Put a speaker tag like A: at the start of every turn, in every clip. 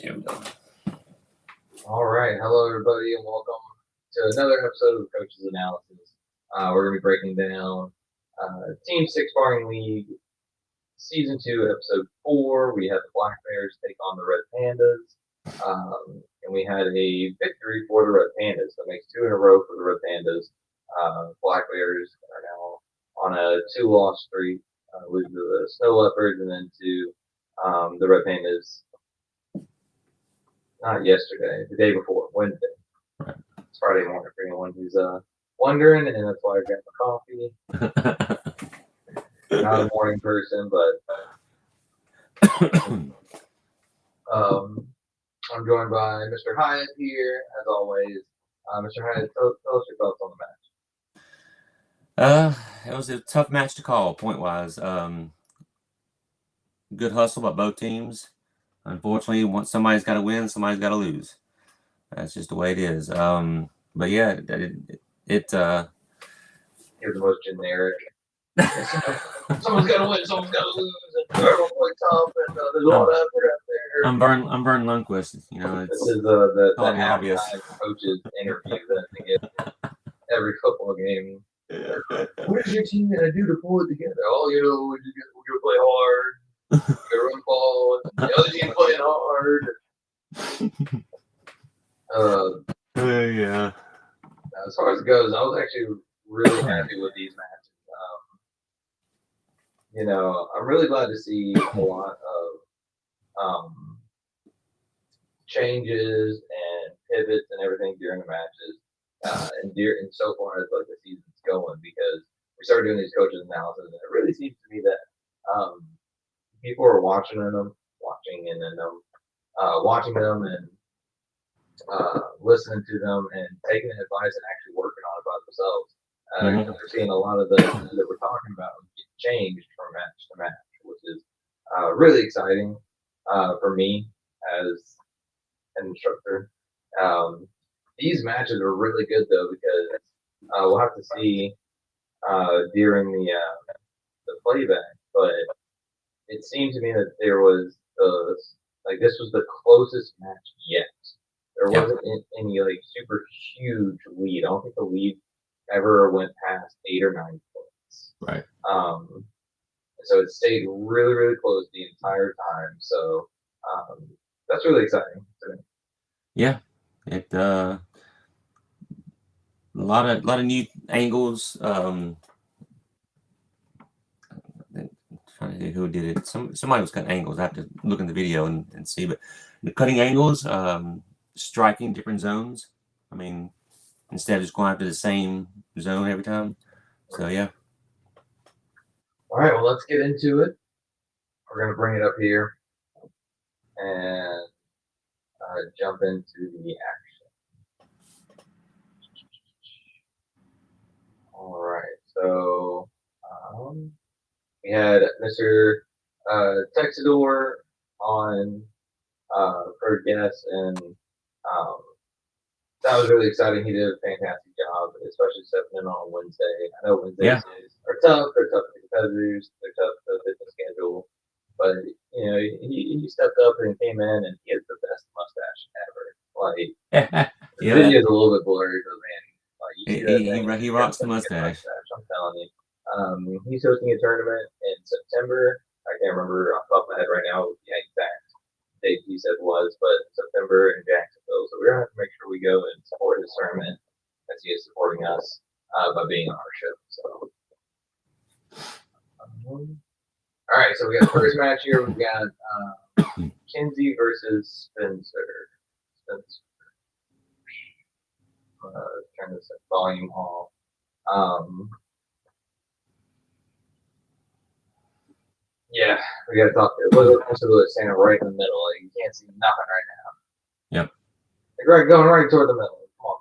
A: Here we go.
B: All right. Hello, everybody, and welcome to another episode of Coach's Analysis. We're going to be breaking down Team 6 Sparring League, Season 2, Episode 4. We had the Black Bears take on the Red Pandas, and we had a victory for the Red Pandas. That makes 2 in a row for the Red Pandas. Black Bears are now on a 2-loss streak, losing to the Snow Leopards and then to the Red Pandas. Not yesterday, the day before, Wednesday.
A: Right.
B: It's Friday morning for anyone who's wondering, and that's why I got my coffee. Not a morning person, but I'm joined by Mr. Hyatt here, as always. Mr. Hyatt, tell us your thoughts on the
A: match. It was a tough match to call, point-wise. Good hustle by both teams. Unfortunately, somebody's got to win, somebody's got to lose. That's just the way it is. But yeah, it
B: You're the most generic. Someone's got to win, someone's got to lose, and everyone play tough, and there's a lot of effort out there.
A: I'm Vern Lundquist.
B: This is the
A: obvious
B: coaches interview that they get every football game. What is your team gonna do to pull it together? Oh, we're gonna play hard. We're gonna run the ball. The other team playing hard.
A: Yeah.
B: As far as it goes, I was actually really happy with these matches. I'm really glad to see a lot of changes and pivots and everything during the matches. And so far as like the season's going, because we started doing these coaches analysis, and it really seems to me that people are watching them and listening to them and taking advice and actually working on it by themselves. Because they're seeing a lot of the things that we're talking about get changed from match to match, which is really exciting for me as an instructor. These matches are really good though, because we'll have to see during the playback, but it seemed to me that there was this was the closest match yet. There wasn't any like super huge lead. I don't think the lead ever went past 8 or 9 points.
A: Right.
B: So it stayed really, really close the entire time. So that's really exciting to me.
A: Yeah, it a lot of new angles. Trying to think who did it. Somebody was cutting angles. I have to look in the video and see. But the cutting angles, striking different zones. I mean, instead of just going after the same zone every time. So yeah.
B: All right. Well, let's get into it. We're gonna bring it up here and jump into the action. All right. So we had Mr. Texador on for guest, and that was really exciting. He did a fantastic job, especially stepping in on Wednesday. I know Wednesdays are tough. They're tough for competitors. They're tough to fit the schedule. But he stepped up and came in, and he has the best mustache ever. Like the video is a little bit blurry, but man, like you see that thing,
A: he rocks the mustache.
B: I'm telling you. He's hosting a tournament in September. I can't remember off the top of my head right now the exact date he said was, but September in Jacksonville. So we're gonna have to make sure we go and support his tournament as he is supporting us by being on our show. So, all right. So we got the first match here. We've got Kinsey versus Spencer. Turn this volume off. Yeah, we gotta talk. Look at Mr. standing right in the middle. Like, you can't see nothing right now.
A: Yep.
B: Like, going right toward the middle. Come on,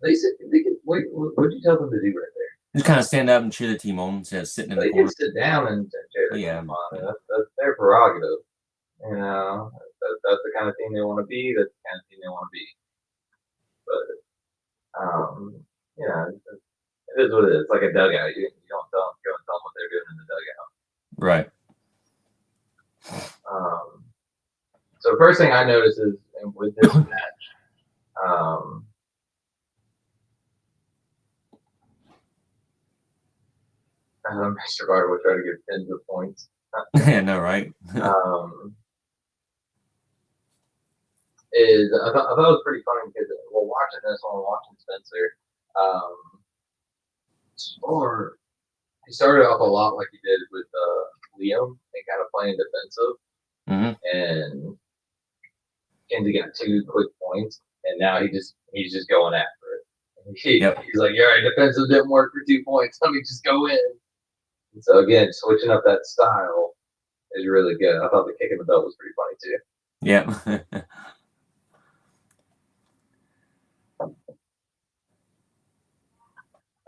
B: man. They can wait. What'd you tell them to do right there?
A: Just kind of stand up and cheer the team on instead of sitting in the corner.
B: They can sit down and cheer.
A: Yeah.
B: That's their prerogative. That's the kind of team they want to be. That's the kind of team they want to be. But it is what it is. It's like a dugout. You don't go and tell them what they're doing in the dugout.
A: Right.
B: first thing I noticed is with this match, Mr. Barber will try to get pins of points.
A: Yeah, no, right?
B: Is I thought it was pretty funny because while watching this, while watching Spencer, or he started off a lot like he did with Liam and kind of playing defensive, and Kenzie got 2 quick points, and now he's just going after it. He's like, all right, defensive didn't work for 2 points. Let me just go in. And so again, switching up that style is really good. I thought the kick in the belt was pretty funny too.
A: Yeah.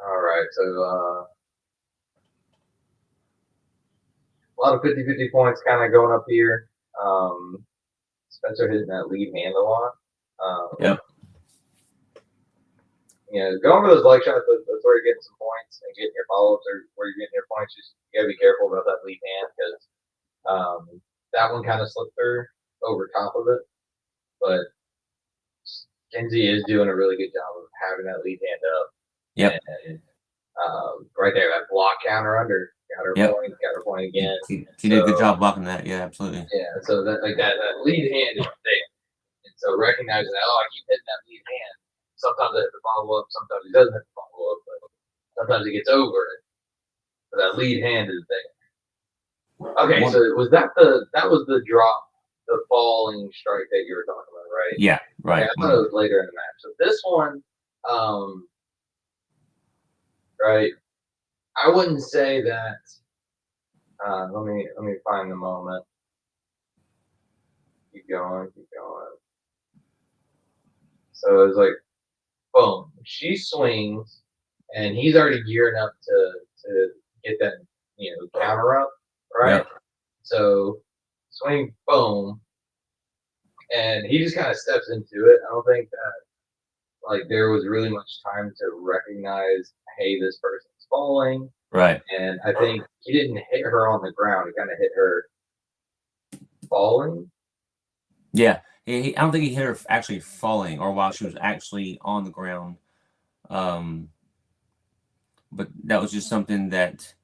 B: All right, so a lot of 50-50 points kind of going up here. Spencer hitting that lead hand a lot.
A: Yep.
B: You know, going for those leg shots, that's where you're getting some points, and getting your follow-ups or where you're getting your points. Just you gotta be careful about that lead hand because that one kind of slipped through over top of it. But Kenzie is doing a really good job of having that lead hand up.
A: Yep.
B: And right there, that block counter under. Got her point again.
A: She did a good job blocking that. Yeah, absolutely.
B: Yeah, so that lead hand is there. And so recognizing that, I keep hitting that lead hand. Sometimes I hit the follow up, sometimes he doesn't hit the follow up, but sometimes he gets over it. But that lead hand is there. Okay, so was that was the drop, the falling strike that you were talking about, right?
A: Yeah, right.
B: Okay, I thought it was later in the match. So this one, right. I wouldn't say that. Let me find the moment. Keep going. So it's like, boom. She swings, and he's already gearing up to get that counter up, right?
A: Yep.
B: So swing, boom, and he just kind of steps into it. I don't think that there was really much time to recognize, hey, this person's falling.
A: Right.
B: And I think he didn't hit her on the ground. He kind of hit her falling.
A: Yeah. I don't think he hit her actually falling or while she was actually on the ground. But that was just something that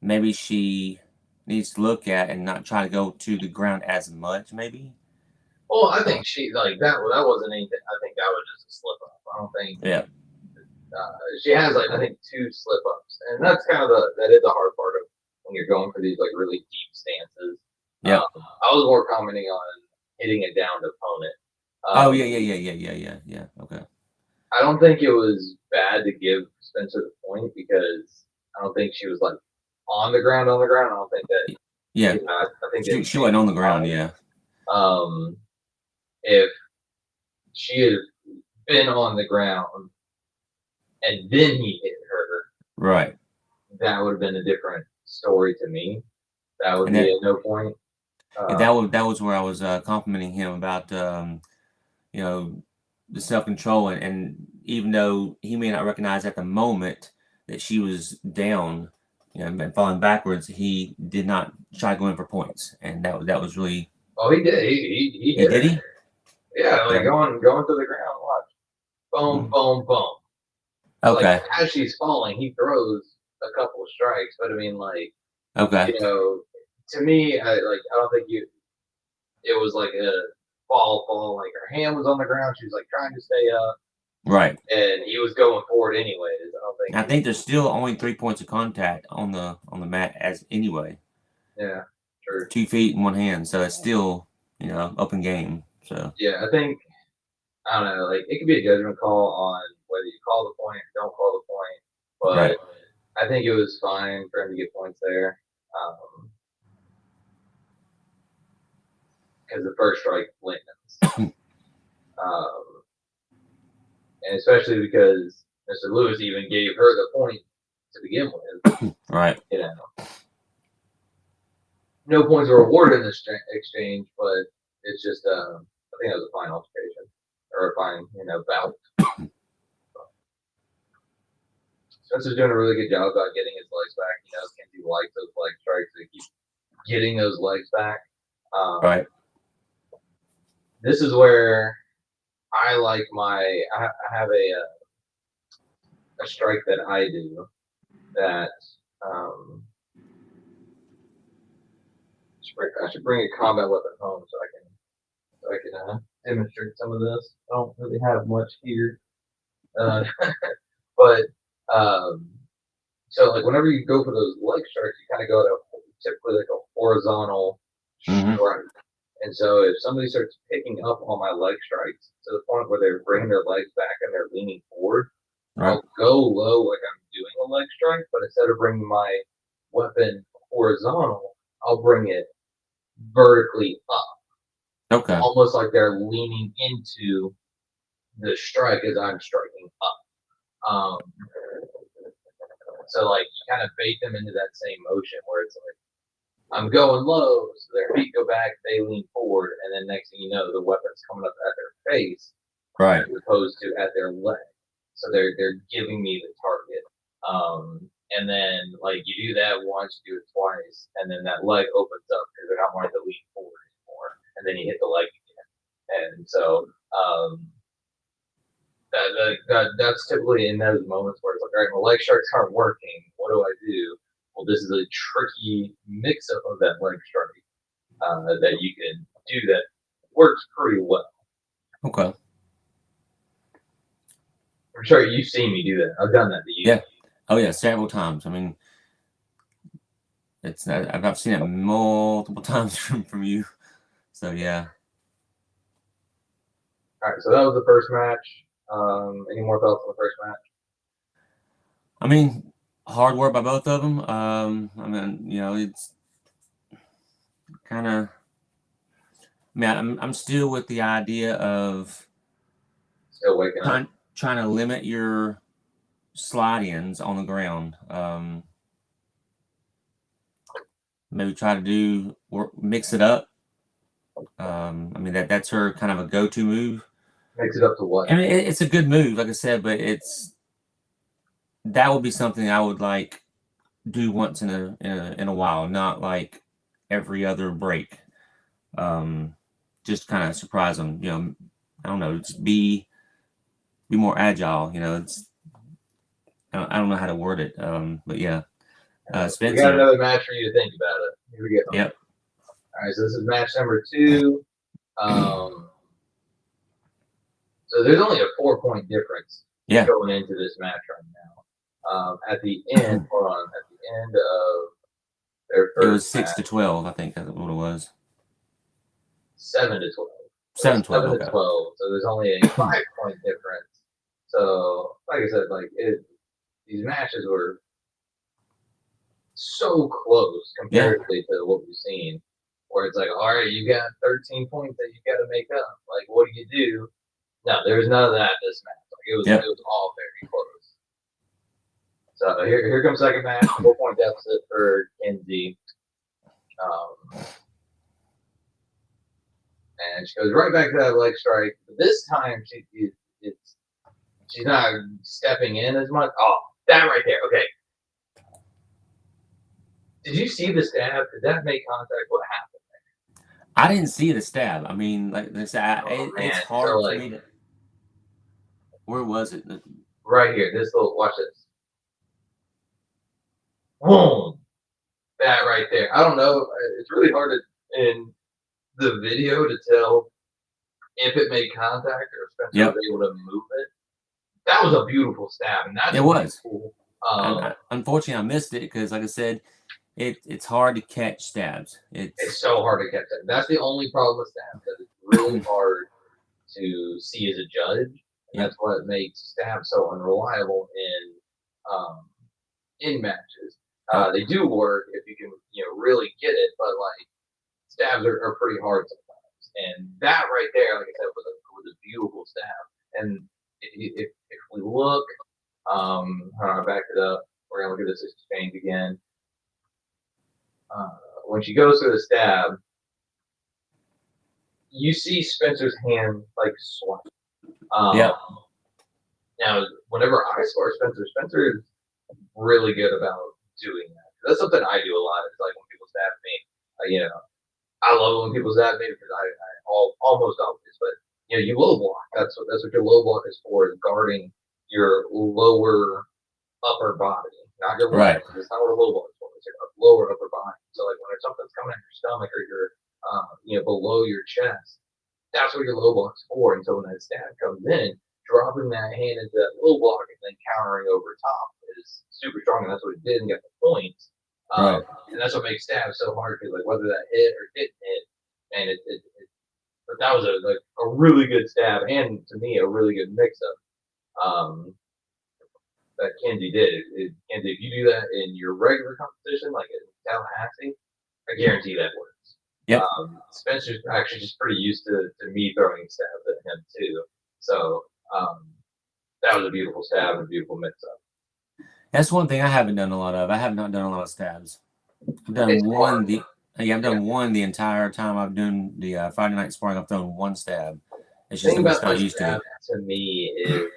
A: maybe she needs to look at and not try to go to the ground as much, maybe.
B: Well, I think she that wasn't anything. I think that was just a slip up. I don't think.
A: Yeah.
B: She has I think 2 slip ups, and that's kind of that is the hard part of when you're going for these really deep stances.
A: Yeah.
B: I was more commenting on hitting a downed opponent.
A: Yeah. Okay.
B: I don't think it was bad to give Spencer the point because I don't think she was on the ground. I don't think that.
A: Yeah.
B: I think
A: she wasn't on the ground. Yeah.
B: If she had been on the ground and then he hit her,
A: right,
B: that would have been a different story to me. That would be a no point.
A: That was where I was complimenting him about the self-control and even though he may not recognize at the moment that she was down, and falling backwards, he did not try going for points, and that was really.
B: Oh, he did. He hit
A: did
B: her.
A: He?
B: Yeah, going to the ground. Watch. Boom, boom, boom.
A: Okay.
B: As she's falling, he throws a couple of strikes, but I mean,
A: okay.
B: To me, I don't think it was a fall. Her hand was on the ground. She was trying to stay up.
A: Right.
B: And he was going forward anyways.
A: I think there's still only 3 points of contact on the mat as anyway.
B: Yeah, true.
A: 2 feet and 1 hand, so it's still open game. So
B: yeah, I think I don't know. It could be a judgment call on whether you call the point or don't call the point, but
A: right.
B: I think it was fine for him to get points there. Because the first strike wins. And especially because Mr. Lewis even gave her the point to begin with.
A: Right.
B: No points were awarded in this exchange, but it's just, I think it was a fine altercation. Or a fine, bout. Spencer's doing a really good job about getting his legs back. Kenzie likes those leg strikes. They keep getting those legs back.
A: Right.
B: this is where I like I have a strike that I do that I should bring a combat weapon home so I can demonstrate some of this. I don't really have much here, uh, but um, so like whenever you go for those leg strikes, you kind of go to typically like a horizontal
A: Mm-hmm.
B: strike. And so if somebody starts picking up on my leg strikes to the point where they're bringing their legs back and they're leaning forward,
A: Right.
B: I'll go low like I'm doing a leg strike, but instead of bringing my weapon horizontal, I'll bring it vertically up,
A: Okay.
B: almost like they're leaning into the strike as I'm striking up. So like you kind of bait them into that same motion where it's like I'm going low, so their feet go back, they lean forward, and then next thing you know, the weapon's coming up at their face,
A: Right.
B: as opposed to at their leg. So they're giving me the target. And then like you do that once, you do it twice, and then that leg opens up because they're not wanting to lean forward anymore, and then you hit the leg again. And so that's typically in those moments where it's like, all right, my leg strikes aren't working. What do I do? Well, this is a tricky mix-up of that leg strike that you can do that works pretty well.
A: Okay.
B: I'm sure you've seen me do that. I've done that to you.
A: Yeah. Oh yeah, several times. I mean, I've seen it multiple times from you. So yeah.
B: All right, so that was the first match. Any more thoughts on the first match?
A: I mean, hard work by both of them. I mean, you know, it's kind of. I mean, I'm still with the idea of
B: Still waking up.
A: trying to limit your slide-ins on the ground. Maybe try to mix it up. I mean, that's her kind of a go-to move.
B: Mix it up to what?
A: I mean, it's a good move, like I said, but that would be something I would like do once in a while, not like every other break. Just kind of surprise them, you know. I don't know, just be more agile. You know, I don't know how to word it. But yeah, Spencer.
B: We got another match for you to think about it. Here we go.
A: Yep.
B: All right, so this is match number 2. So there's only a 4-point difference going into this match right now. At the end, hold on, at the end of their first
A: it was 6
B: match,
A: to 12, I think that's what it was.
B: 7 to 12.
A: 7 to 12.
B: 7 to 12. So there's only a 5-point difference. So like I said, like these matches were so close comparatively to what we've seen, where it's like, all right, you got 13 points that you got to make up. Like, what do you do? No, there was none of that this match. Like, it was all very close. So here comes second match, 4-point deficit for Kenzie. And she goes right back to that leg strike. But this time she's not stepping in as much. Oh, that right there. Okay. Did you see the stab? Did that make contact? What happened there?
A: I didn't see the stab. I mean, like this, it's hard for me to. Where was it?
B: Right here. This little. Watch this. Boom. That right there. I don't know. It's really hard in the video to tell if it made contact or if Spencer was able to move it. That was a beautiful stab, and that's
A: it was.
B: Cool.
A: Unfortunately, I missed it because, like I said, it's hard to catch stabs.
B: It's so hard to catch that. That's the only problem with stabs. That it's really hard to see as a judge. And that's what makes stabs so unreliable in matches. They do work if you can, really get it, but like stabs are pretty hard sometimes. And that right there, like I said, was a beautiful stab. And if we look, I backed it up. We're gonna look at this exchange again. When she goes to the stab, you see Spencer's hand like swipe. Now, whenever I score Spencer is really good about doing that. That's something I do a lot. It's like when people stab me, I love it when people stab me because I almost always, Yeah, you low block. That's what your low block is for, is guarding your lower upper body, not your
A: Right.
B: legs. It's not what a low block is for. It's your lower upper body. So like when something's coming at your stomach or your below your chest, that's what your low block's for. And so when that stab comes in, dropping that hand into that low block and then countering over top is super strong, and that's what it did and got the points.
A: Right.
B: And that's what makes stab so hard, because like whether that hit or didn't hit, and but that was a really good stab, and to me a really good mix up that Kenzie did. Kenzie, if you do that in your regular competition, like in Tallahassee, I guarantee that works.
A: Yep.
B: Spencer's actually just pretty used to me throwing stabs at him too. So that was a beautiful stab and a beautiful mix up.
A: That's one thing I haven't done a lot of. I have not done a lot of stabs. I've done
B: It's
A: one.
B: hard.
A: I've done one the entire time I've done the Friday night sparring. I've thrown one stab. It's
B: The
A: just
B: thing
A: I'm just
B: about
A: not
B: the
A: used to
B: stab
A: it.
B: to me is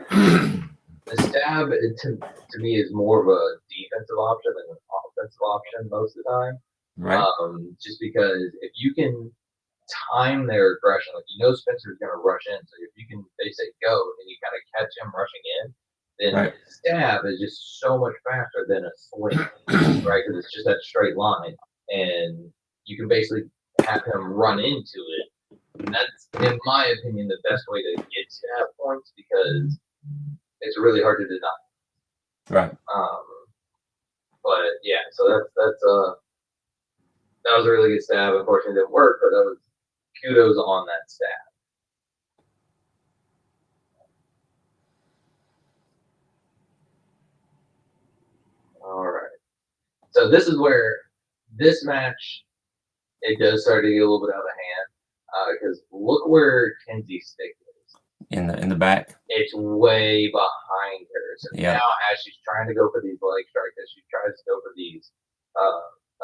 B: the stab to me is more of a defensive option than an offensive option most of the time.
A: Right.
B: Just because if you can time their aggression, like Spencer's going to rush in, so if you can, they say go, and you kind of catch him rushing in, then
A: Right.
B: the stab is just so much faster than a swing, right? Because it's just that straight line, and you can basically have him run into it. And that's, in my opinion, the best way to get stab points, because it's really hard to deny.
A: Right.
B: But yeah, so that was a really good stab. Unfortunately, it didn't work, but that was kudos on that stab. All right. So this is where this match, it does start to get a little bit out of hand, because look where Kenzie's stick is.
A: In the back.
B: It's way behind her. So
A: Yeah.
B: now as she's trying to go for these leg strikes, as she tries to go for these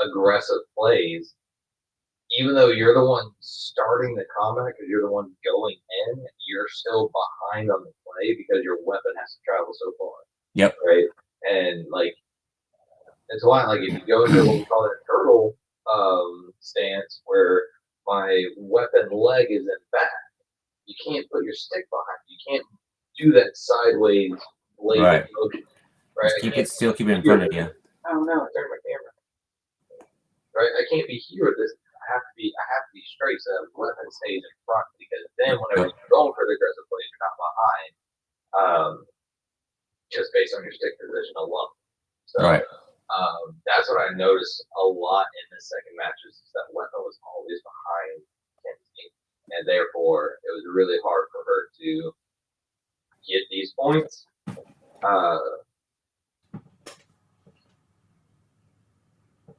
B: aggressive plays, even though you're the one starting the combat, because you're the one going in, you're still behind on the play because your weapon has to travel so far.
A: Yep.
B: Right. And like, it's why, like, if you go into what we call a turtle stance, where my weapon leg is in back, you can't put your stick behind. You can't do that sideways blade
A: Right.
B: motion. Right.
A: Still keep it in front of you.
B: Oh no, I turned my camera. Right. I can't be here with this. I have to be straight, so that the weapon stays in front, because then whenever you're going for the aggressive plays, you're not behind. Just based on your stick position alone. So
A: Right.
B: that's what I noticed a lot in the second match, is that weapon was always behind Kenzie, and therefore it was really hard for her to get these points.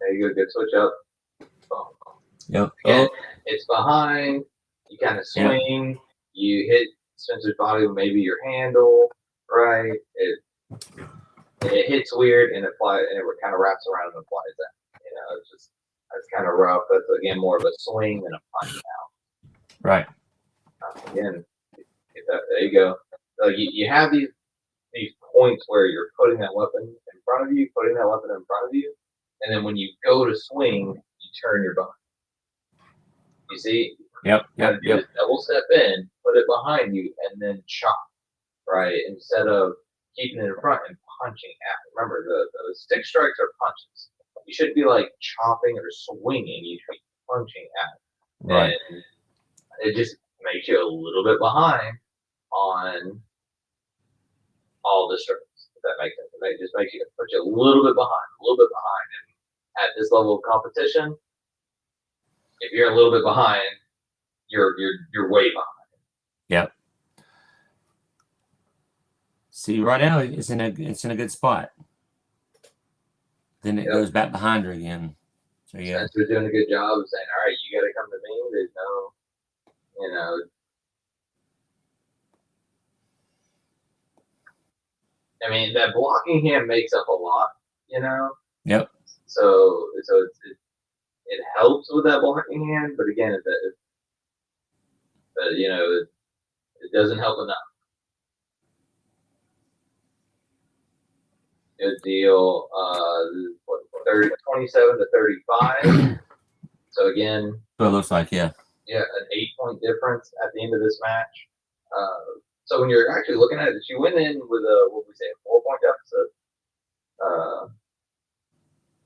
B: There you go, good switch up. Boom.
A: Yep.
B: Again, it's behind. You kind of swing. You hit Spencer's body with maybe your handle, right? It hits weird, and it kind of wraps around and applies that. It's kind of rough. That's again more of a swing than a punch now.
A: Right.
B: Again, there you go. So you have these points where you're putting that weapon in front of you, and then when you go to swing, you turn your body. You see?
A: Yep.
B: Double step in, put it behind you, and then chop, right? Instead of keeping it in front and punching out. Remember, the stick strikes are punches. You should be like chopping or swinging. You should be punching out.
A: Right.
B: And it just makes you a little bit behind on all the strikes. If that makes sense. It just makes you put you a little bit behind. And at this level of competition, if you're a little bit behind, you're way behind.
A: Yep. See, right now it's in a good spot. Then it goes back behind her again. So yeah.
B: Spencer's doing a good job of saying, all right, you got to come to me. There's no, I mean, that blocking hand makes up a lot,
A: Yep.
B: So it helps with that blocking hand, but again, it doesn't help enough. Good deal. 27 to 35. So again,
A: So it looks like, yeah.
B: Yeah, an 8-point difference at the end of this match. So when you're actually looking at it, she went in with a, what we say, a 4-point deficit.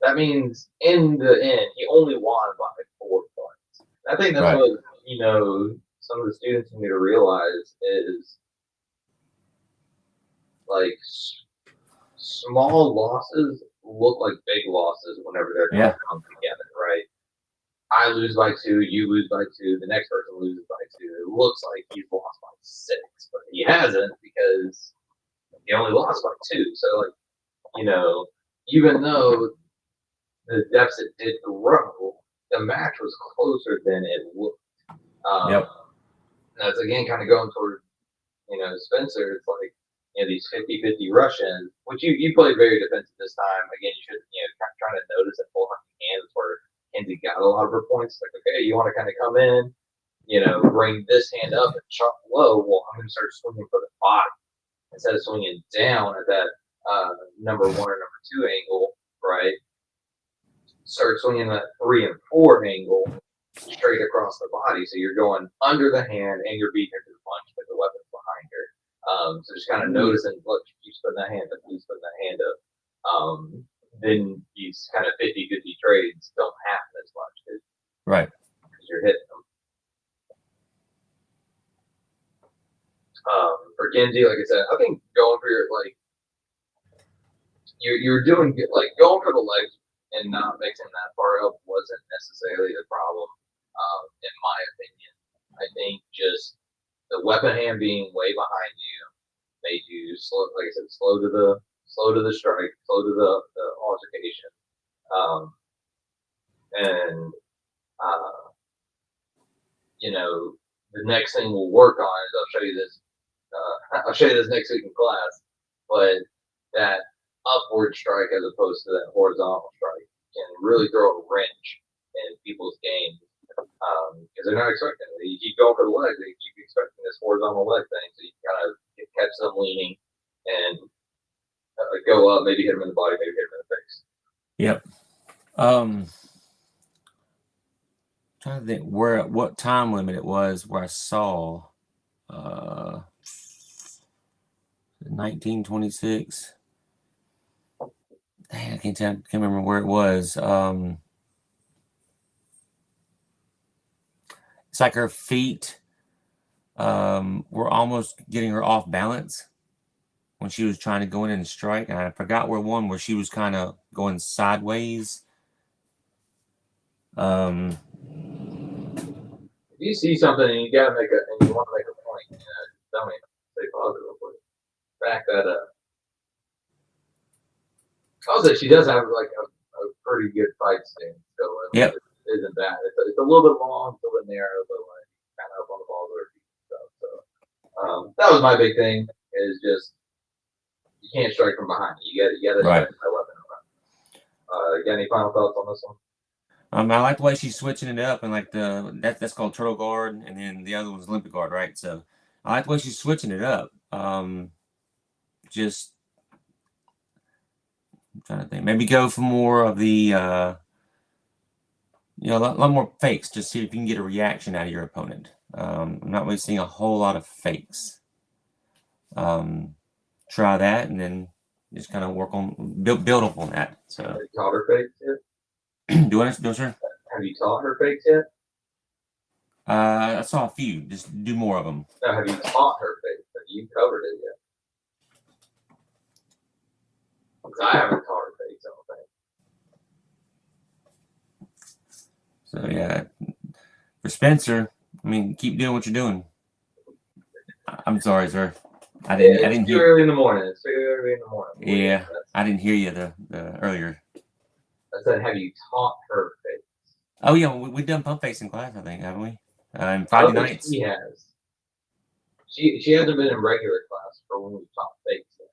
B: That means in the end, he only won by 4 points. I think that's
A: Right.
B: what, some of the students need to realize is like small losses look like big losses whenever they're
A: Yeah.
B: come together, right? I lose by 2, you lose by 2, the next person loses by 2. It looks like he's lost by 6, but he hasn't because he only lost by 2. So, like, even though the deficit did grow, the match was closer than it looked.
A: Yep.
B: That's again kind of going toward, Spencer. It's like, these 50-50 Russians, which you played very defensive this time. Again, you should, trying to notice and pull on your hands where Kenzie got a lot of her points. Like, okay, you want to kind of come in, bring this hand up and chop low. Well, I'm going to start swinging for the body instead of swinging down at that number 1 or number 2 angle, right? Start swinging that 3 and 4 angle straight across the body. So you're going under the hand and you're beating her to the punch with the weapons behind her. So just kind of noticing, look, keeps putting that hand up, keeps putting that hand up. Then these kind of 50-50 trades don't happen as much
A: Right.
B: because you're hitting them. For Kenzie, like I said, I think going for your, like, you're doing good, like going for the legs and not mixing that far up wasn't necessarily the problem, in my opinion. I think just the weapon hand being way behind you made you slow, like I said, slow to the strike, slow to the altercation. And the next thing we'll work on is I'll show you this. I'll show you this next week in class. But that upward strike as opposed to that horizontal strike can really throw a wrench in people's games because they're not expecting it. You keep going for the leg, they keep expecting this horizontal leg thing, so you kind of catch them leaning and go up, maybe hit them in the body, maybe hit them in the face.
A: Yep. Trying to think what time limit it was where I saw 1926. Dang, I can't remember where it was. It's like her feet were almost getting her off balance when she was trying to go in and strike, and I forgot where she was kind of going sideways.
B: If you see something and you want to make a point, tell me, say pause it real quick, back that up. Also, she does have like a pretty good fight stance, so
A: Yep.
B: It isn't bad. It's a little bit long, a little bit narrow, but like kind of up on the ball with her feet and stuff. So that was my big thing is just you can't strike from behind. You got to
A: Right.
B: strike that weapon around. Got any final thoughts on this one?
A: I like the way she's switching it up, and like that's called turtle guard, and then the other one's Olympic guard, right? So I like the way she's switching it up. Just I'm trying to think, maybe go for more of the a lot more fakes, just see if you can get a reaction out of your opponent. I'm not really seeing a whole lot of fakes. Try that, and then just kind of work on build up on that. So
B: Have you taught her fakes yet?
A: do it, sir.
B: Have you taught her fakes yet?
A: I saw a few. Just do more of them.
B: No, have you taught her fakes? Have you covered it yet? Because I haven't taught her fakes, I don't think.
A: So yeah, for Spencer, I mean, keep doing what you're doing. I'm sorry, sir. I didn't
B: too
A: hear.
B: early in the morning. It's too early in the morning.
A: Yeah, I didn't hear you the earlier.
B: I said, have you taught her fakes?
A: Oh yeah, we've done pump fakes in class, I think, haven't we? And Friday nights.
B: She has. She hasn't been in regular class for when we taught fakes yet.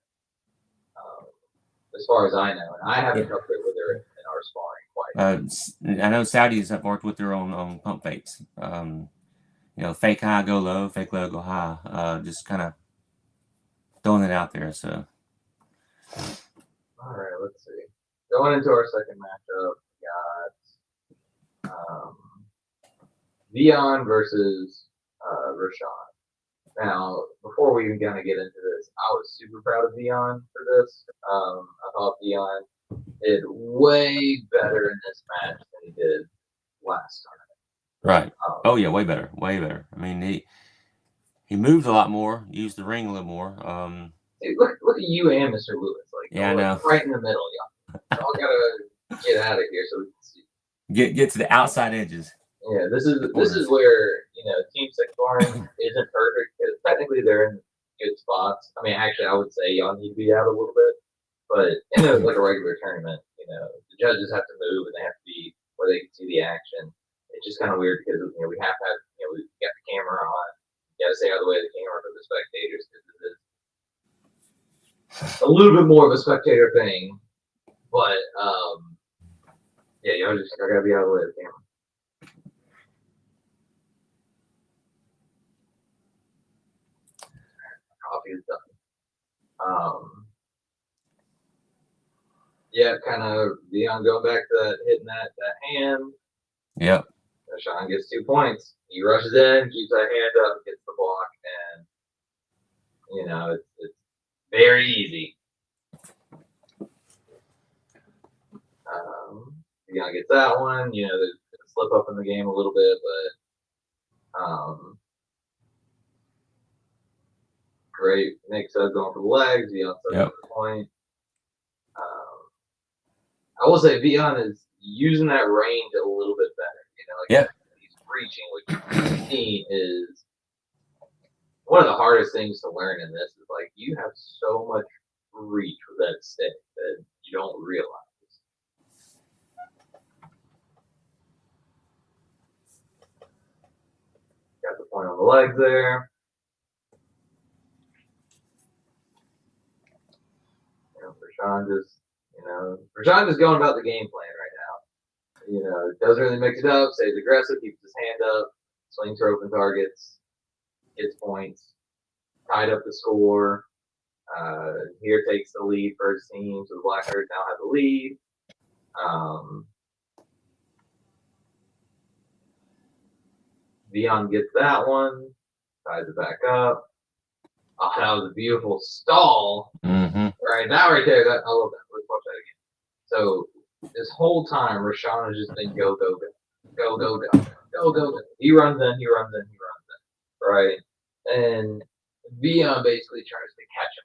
B: As far as I know, and I haven't covered it with her in our sparring quite.
A: I know Saudis have worked with their own pump fakes. Fake high, go low, fake low, go high. Just kind of throwing it out there. So.
B: All right, let's see. Going into our second matchup, we got Vion versus Rashawn. Now, before we even kind of get into this, I was super proud of Dion for this. I thought Dion did way better in this match than he did last time.
A: Right. Oh yeah, way better, way better. I mean, he moved a lot more, used the ring a little more.
B: Dude, look at you and Mr. Lewis. Like,
A: Yeah, I know.
B: right in the middle, y'all gotta get out of here so we can see.
A: Get to the outside edges.
B: Yeah, this is where Team Sectorian isn't perfect because technically they're in good spots. I mean, actually, I would say y'all need to be out a little bit, but in a regular tournament, the judges have to move and they have to be where they can see the action. It's just kind of weird because we have to have we got the camera on. You got to stay out of the way of the camera for the spectators because it is a little bit more of a spectator thing. But yeah, y'all gotta be out of the way of the camera. Coffee is done. Yeah, kind of Dion going back to that, hitting that hand.
A: Yep.
B: Sean gets 2 points. He rushes in, keeps that hand up, gets the block, and it's very easy. Dion gets that one. There's a slip up in the game a little bit, but great mix up going for the legs. Dion sets the point. I will say Dion is using that range a little bit better. He's reaching, which you've seen is one of the hardest things to learn in this. Is like you have so much reach with that stick that you don't realize. Got the point on the legs there. Rashawn just going about the game plan right now. Doesn't really mix it up, stays aggressive, keeps his hand up, swings for open targets, gets points, tied up the score. Here takes the lead for his team, so the Blackbirds now have the lead. Dion gets that one, ties it back up. Oh, that was a beautiful stall.
A: Mm-hmm.
B: Right, that right there, I love that. Let's watch that again. So this whole time, Rashawn has just been go, go, go, go, go, go, go, go, go. He runs in, right? And Dion basically tries to catch him.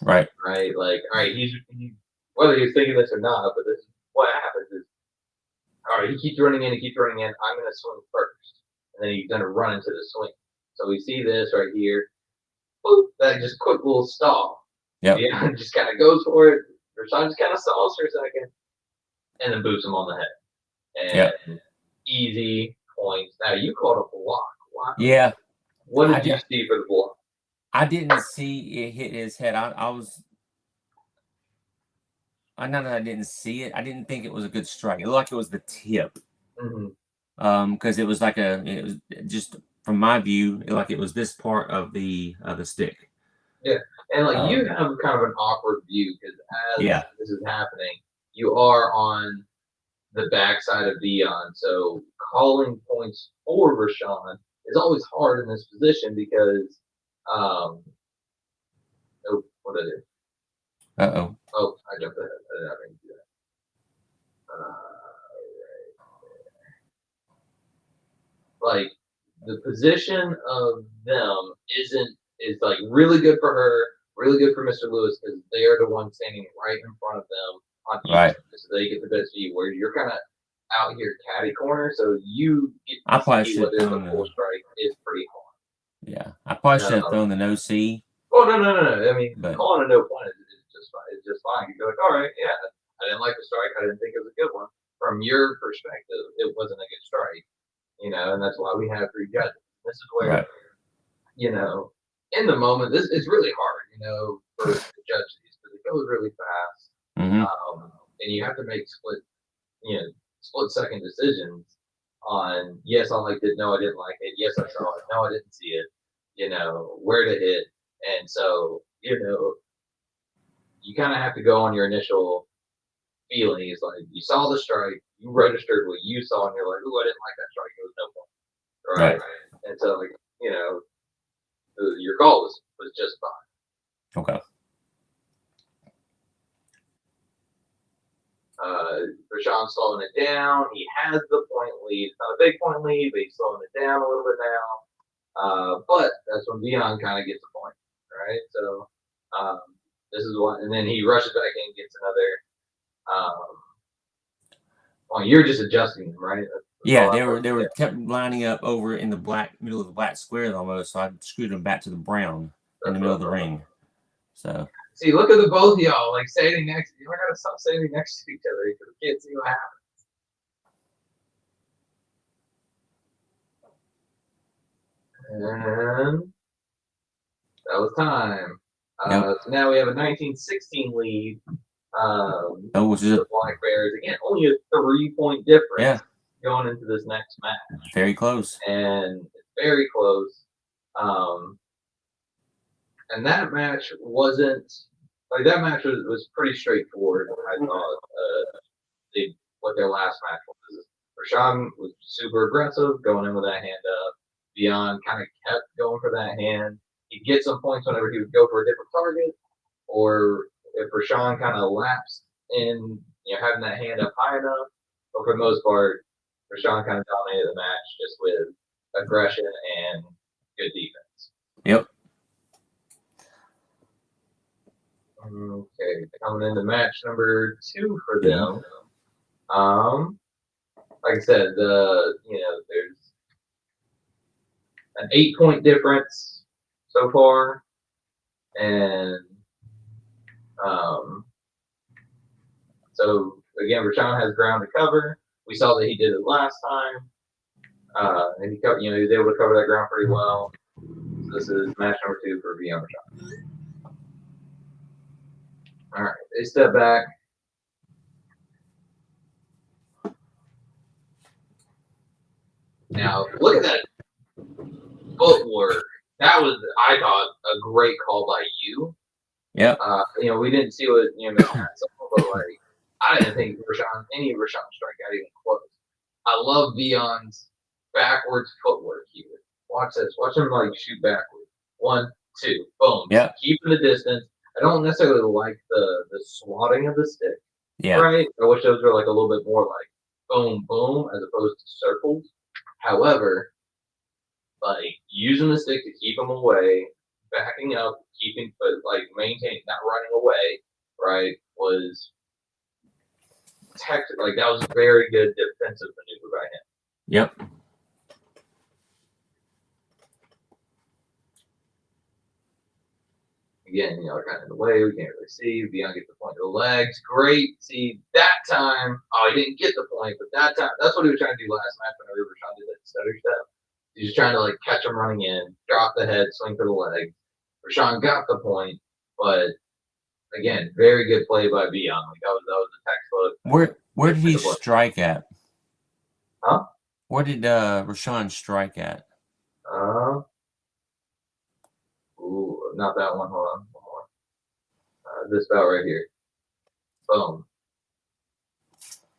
A: Right.
B: Right, like, all right, he's whether he's thinking this or not, but this is what happens is, all right, he keeps running in, I'm going to swing first. And then he's going to run into the swing. So we see this right here. Boop, that just quick little stall.
A: Yeah.
B: Dion just kind of goes for it. Rashawn just kind of stalls for a second, and then boots him on the head. And easy points. Now you called a block. Wow.
A: Yeah.
B: What did you see for the block?
A: I didn't see it hit his head. I know that I didn't see it. I didn't think it was a good strike. It looked like it was the tip.
B: Mm-hmm.
A: Because it was it was just from my view, it was this part of the stick.
B: Yeah, and you have kind of an awkward view because as this is happening, you are on the backside of Dion. So calling points for Rashawn is always hard in this position because, oh, what did I do?
A: Uh-oh.
B: Oh, I jumped ahead. I didn't mean to do that. Right. Like the position of them is really good for her, really good for Mr. Lewis because they are the ones standing right in front of them on each so they get the best view. Where you're kind of out here caddy corner, so you get to see what is a full strike is pretty hard.
A: Yeah, I probably should have thrown the no C.
B: Oh no! I mean, calling a no point is just fine. It's just fine. You go like, all right, yeah, I didn't like the strike. I didn't think it was a good one. From your perspective, it wasn't a good strike. And that's why we have 3 judges. This is where, in the moment, this is really hard, for the judge these because it goes really fast, and you have to make split-second decisions on yes, I liked it, no, I didn't like it, yes, I saw it, no, I didn't see it, where to hit, and so you kind of have to go on your initial feelings, like you saw the strike, you registered what you saw, and you're like, "Ooh, I didn't like that strike. It was no point." Right? And so, your call was just fine.
A: Okay.
B: Rashawn's slowing it down. He has the point lead. It's not a big point lead, but he's slowing it down a little bit now. But that's when Dion kind of gets a point, right? So this is one, and then he rushes back in, gets another point. You're just adjusting them, right?
A: Yeah, they were kept lining up over in the middle of the black square almost, so I screwed them back to the brown in the middle of the ring. So
B: see, look at the both of y'all like standing next. You don't gotta stop standing next to each other because we can't see what happens. And that was time. So now we have a 19-16 lead.
A: which is
B: the Black Bears again, only a 3-point difference going into this next match.
A: Very close.
B: And it's very close. And that match wasn't like that match was pretty straightforward. I thought what their last match was. Rashawn was super aggressive, going in with that hand up. Dion kind of kept going for that hand. He'd get some points whenever he would go for a different target, or if Rashawn kind of lapsed in, having that hand up high enough. But for the most part, Rashawn kind of dominated the match just with aggression and good defense.
A: Yep.
B: Okay, coming into match number 2 for them. Like I said, there's an 8-point difference so far, and so again, Rashawn has ground to cover. We saw that he did it last time, and he was able to cover that ground pretty well. So this is match number 2 for Dion Rashawn. All right, they step back. Now look at that footwork. That was, I thought, a great call by you.
A: Yeah.
B: We didn't see what Matt saw, but like I didn't think any Rashawn strike got even close. I love Dion's backwards footwork here. Watch this. Watch him like shoot backwards. 1, 2, boom.
A: Yeah.
B: Keeping the distance. I don't necessarily like the swatting of the stick.
A: Yeah.
B: Right. I wish those were like a little bit more like boom, boom, as opposed to circles. However, like using the stick to keep them away, backing up, but like maintaining, not running away, right, was like that was a very good defensive maneuver by him.
A: Yep.
B: Again, kind of in the way, we can't really see. Dion gets the point to the legs. Great. See, that time, he didn't get the point, but that time, that's what he was trying to do last match whenever Rashawn did that stutter step. He was trying to like catch him running in, drop the head, swing for the leg. Rashawn got the point, but again, very good play by Dion. Like that was a textbook.
A: Where did he strike at?
B: Huh?
A: Where did Rashawn strike at?
B: Not that one. Hold on, one more. This bout right here. Boom.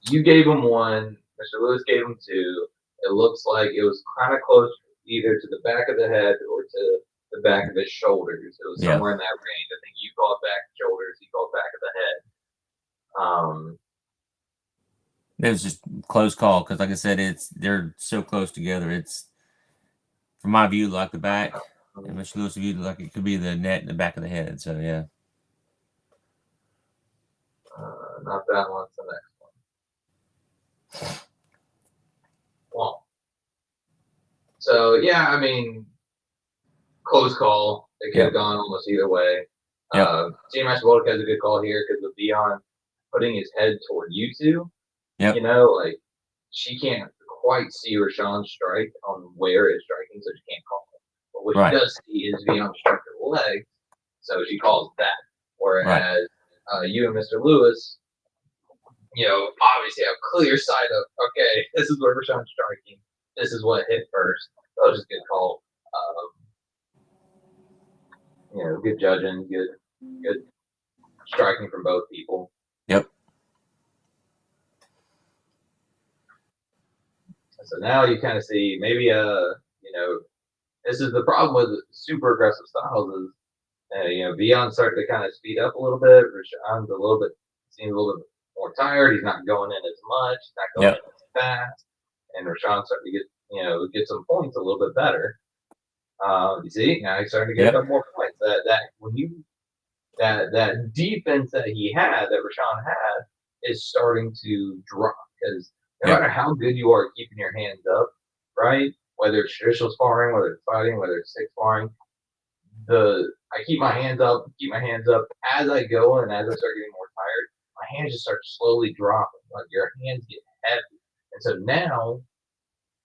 B: You gave him 1. Mr. Lewis gave him 2. It looks like it was kind of close, either to the back of the head or to the back of his shoulders. It was somewhere in that range. I think you called back shoulders. He called back of the head.
A: It was just close call because, like I said, they're so close together. It's, from my view, like the back, and Mr. Lewis' view, like it could be the net and the back of the head. So yeah.
B: Not that one. It's the next one. Well, so yeah, I mean, close call. It could have gone almost either way. CMS Volk has a good call here because with Dion putting his head toward you two, like she can't quite see Rashawn's strike on where it's striking, so she can't call it. But what she does see is Dion strike her leg, so she calls that. Whereas you and Mr. Lewis, obviously have clear sight of, okay, this is where Rashawn's striking. This is what hit first. That was just a good call. Good judging, good striking from both people.
A: Yep.
B: So now you kind of see maybe this is the problem with super aggressive styles is, Beyond's starting to kind of speed up a little bit. Rashawn's seems a little bit more tired. He's not going in as much. He's not going in as fast. And Rashawn's starting to get some points a little bit better. You see, now he's starting to get a couple more points. That defense that he had, that Rashawn had, is starting to drop because no matter how good you are at keeping your hands up, right? Whether it's traditional sparring, whether it's fighting, whether it's stick sparring, I keep my hands up as I go, and as I start getting more tired, my hands just start slowly dropping. Like your hands get heavy, and so now,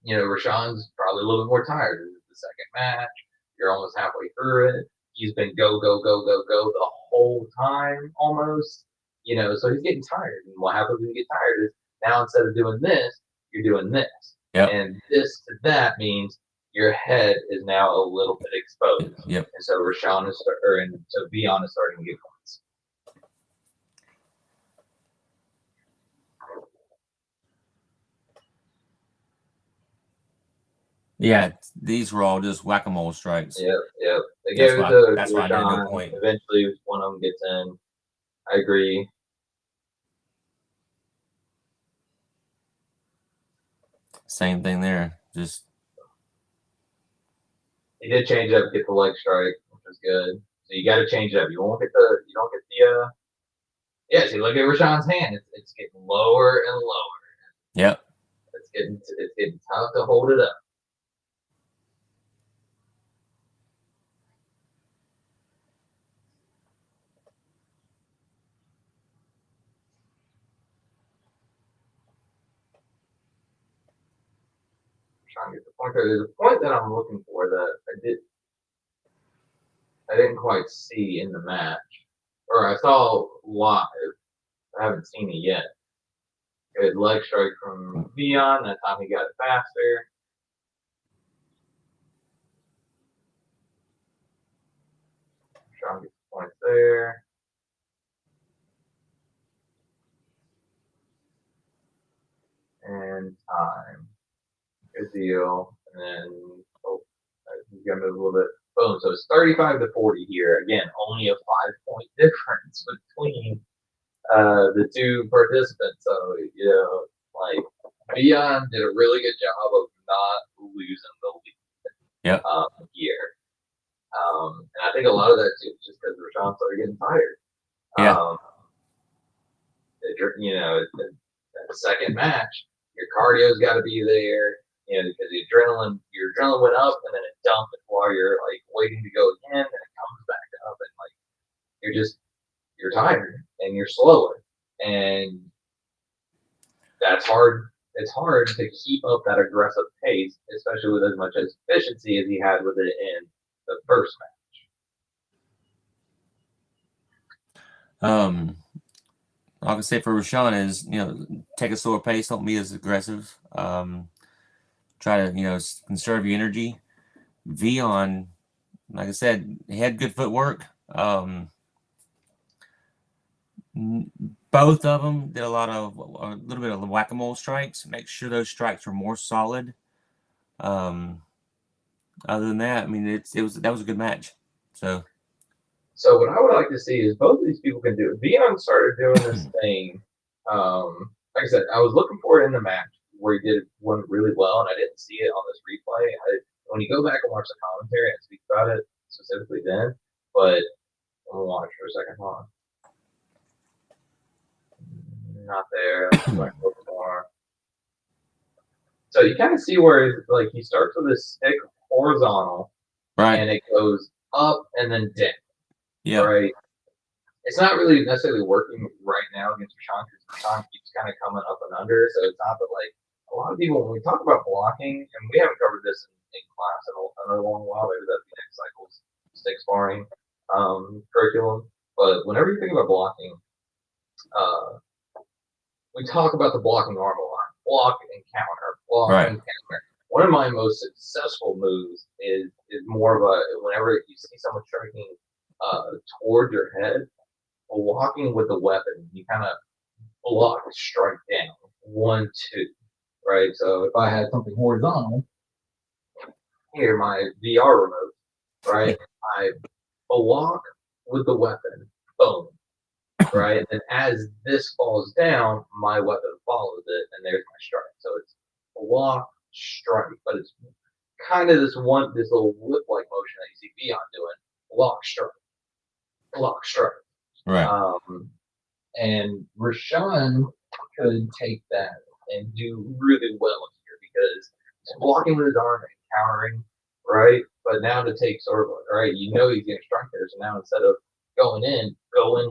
B: Rashawn's probably a little bit more tired. This is the second match. You're almost halfway through it. He's been go the whole time almost. So he's getting tired. And what happens when you get tired is now instead of doing this, you're doing this.
A: Yep.
B: And this to that means your head is now a little bit exposed.
A: Yep.
B: And so Beyond is starting to get points.
A: Yeah, these were all just whack-a-mole strikes.
B: Yep. They gave it to Rashawn.
A: No point.
B: Eventually, one of them gets in. I agree.
A: Same thing there. Just
B: he did change up, get the leg strike, which was good. So you got to change it up. You don't get the. Yeah. See, look at Rashawn's hand. It's getting lower and lower.
A: Yep.
B: It's getting tough to hold it up. Trying to get the point there. There's a point that I'm looking for that I didn't quite see in the match, or I saw live. I haven't seen it yet. Good leg strike from Beyond. That time he got it faster. Trying to get the points there. And time. Good deal. And then, he's going to move a little bit. Boom. So it's 35 to 40 here. Again, only a 5-point difference between the two participants. So, Beyond did a really good job of not losing the lead here. And I think a lot of that too is just because Rashawn started getting tired. The second match, your cardio's got to be there, because your adrenaline went up and then it dumped while you're like waiting to go again, and it comes back up, and like you're tired and you're slower, and that's hard. It's hard to keep up that aggressive pace, especially with as much efficiency as he had with it in the first
A: match. All I can say for Rashawn is, take a slower pace, don't be as aggressive. Try to, conserve your energy. Vion, like I said, he had good footwork. Both of them did a little bit of whack-a-mole strikes. Make sure those strikes were more solid. Other than that, I mean, that was a good match. So
B: what I would like to see is both of these people can do it. Vion started doing this thing. Like I said, I was looking for it in the match where he did one really well, and I didn't see it on this replay. When you go back and watch the commentary, I speak about it specifically then. But I'm gonna watch for a second. Hold on. Not there. So you kind of see where he starts with his stick horizontal,
A: right,
B: and it goes up and then down.
A: Yeah.
B: Right. It's not really necessarily working right now against Rashawn because Rashawn keeps kind of coming up and under. So it's not, but a lot of people, when we talk about blocking, and we haven't covered this in class in a long while, maybe that'd be next cycle's stick sparring curriculum. But whenever you think about blocking, we talk about the blocking arm a lot. Block and counter. Block and counter. One of my most successful moves is more of whenever you see someone striking toward your head, walking with the weapon, you kind of block, strike down, 1, 2, right? So if I had something horizontal, here, my VR remote, right? I block with the weapon, boom, right? And as this falls down, my weapon follows it, and there's my strike. So it's block, strike, but it's kind of this little whip-like motion that you see Beyond doing. Block, strike.
A: Right.
B: And Rashawn could take that and do really well here because he's blocking with his arm and countering, right? But now to take sort of, right, you know he's going to strike there. So now instead of go in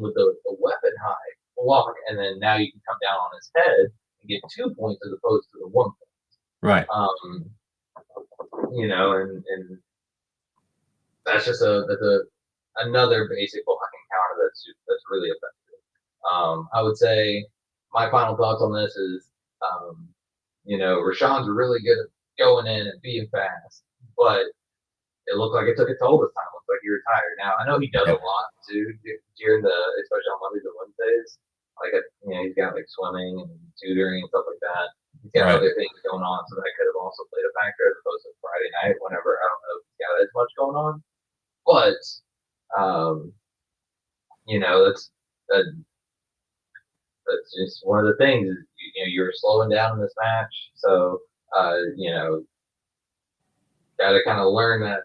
B: with the weapon high, block, and then now you can come down on his head and get 2 points as opposed to the 1 point.
A: Right.
B: You know, and that's just another basic blocking counter that's really effective. I would say my final thoughts on this is, you know, Rashawn's really good at going in and being fast, but it looked like it took a toll this time. It looked like he retired. Now I know he does a lot too during especially on Mondays and Wednesdays. Like, you know, he's got like swimming and tutoring and stuff like that. He's got other things going on, so that could have also played a factor as opposed to Friday night. Whenever I don't know if he's got as much going on, but you know, that's just one of the things. Is, you know, you're slowing down in this match, so you know, got to kind of learn that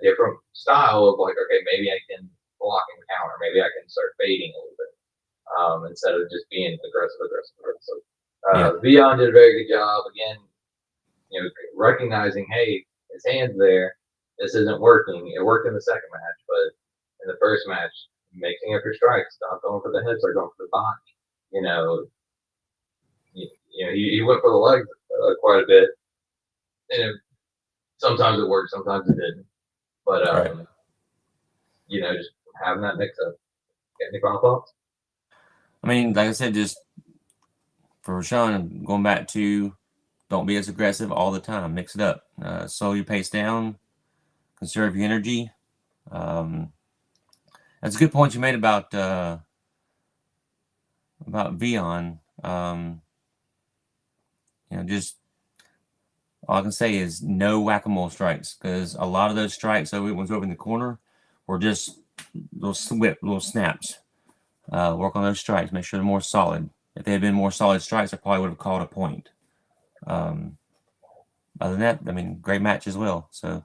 B: different style of like, okay, maybe I can block and counter, maybe I can start fading a little bit instead of just being aggressive. So Beyond did a very good job again. You know, recognizing, hey, his hand's there. This isn't working. It worked in the second match, but in the first match, mixing up your strikes, stop going for the head, start going for the body. You know, he went for the legs quite a bit, and sometimes it worked, sometimes it didn't. But you know, just having that mix up. Got any final thoughts?
A: I mean, like I said, just for Rashawn, going back to don't be as aggressive all the time. Mix it up. Slow your pace down. Conserve your energy. That's a good point you made about Vion. You know, just all I can say is no whack-a-mole strikes, because a lot of those strikes, ones over in the corner, were just little snaps. Work on those strikes. Make sure they're more solid. If they had been more solid strikes, I probably would have called a point. Other than that, I mean, great match as well. So.